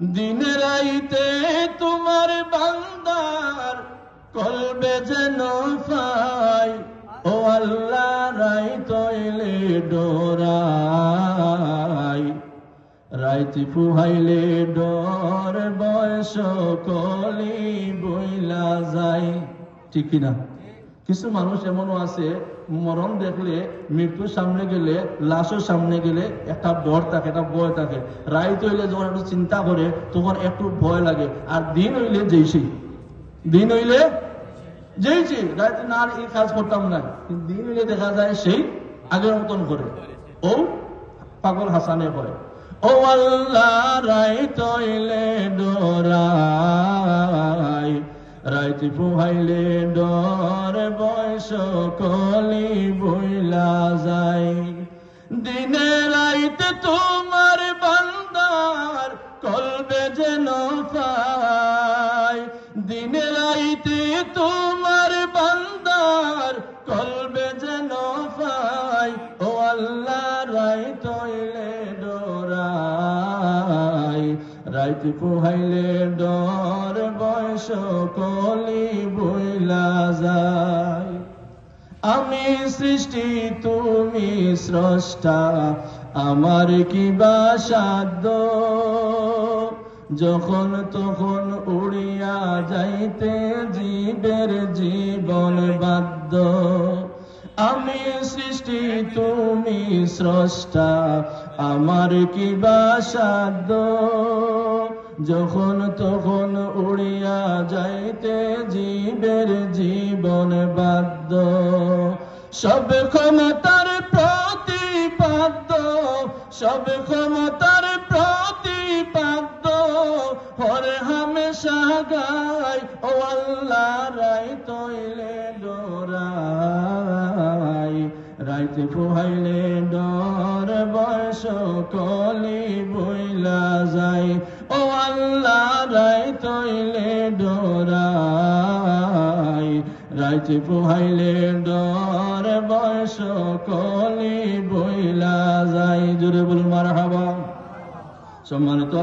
দিনে রাইতে তোমার বান্দার কলবে যেন পাই, ও আল্লাহ রাইত হইলে ডোরাই, রাইতে ফুহাইলে ডর বয়স কলি বইলা যায়। ঠিক কিনা? কিছু মানুষ এমনও আছে, মরণ দেখলে, মৃত্যুর সামনে গেলে, লাশের সামনে গেলে একটা ডর থাকে, একটা ভয় থাকে। রাইত হইলে যখন একটু চিন্তা করে তখন একটু ভয় লাগে, আর দিন হইলে যেইছি, দিন হইলে যেইছি, রাইতে না এই কাজ করতাম না, কিন্তু দিন হইলে দেখা যায় সেই আগের মতন করে। ও পাগল হাসানে হয়, ও আল্লাহ রাইত হইলে ডরাই, রাইতে ফুহাইলে ডর বয়স কলি বইলা যায়। দিনে রাইতে তোমার বান্দার কলবে যেন পাই, দিনে রাইতে তোমার বান্দার কলবে যেন পাই, ও আল্লাহ রাইত হইলে ডরাই, রাইতে ফুহাইলে ডর বয়স কলি বইলা যায়। আমি সৃষ্টি তুমি স্রষ্টা, আমার কি বা সাধ্য, যখন তখন উড়িয়া যাইতে জীবের জীবন বাধ্য। আমি সৃষ্টি তুমি স্রষ্টা, আমার কি বা সাধ্য, যখন তখন উড়িয়া যাইতে জীবের জীবন বাধ্য। সব ক্ষমতার প্রতিপাদ্য, সব ক্ষমতার প্রতিপাদ্য, হরে হামেশা গাই, ও আল্লাহ রাইত হইলে ডরাই, রাইতে ফুহাইলে ডর বয়স কলি বইলা যায়, ও আল্লাহ রাইত হইলে ডরাই, রাইতে ফুহাইলে ডর বয়স কলি বইলা যায়। জোরে বলুন মারহাবা। সম্মানিত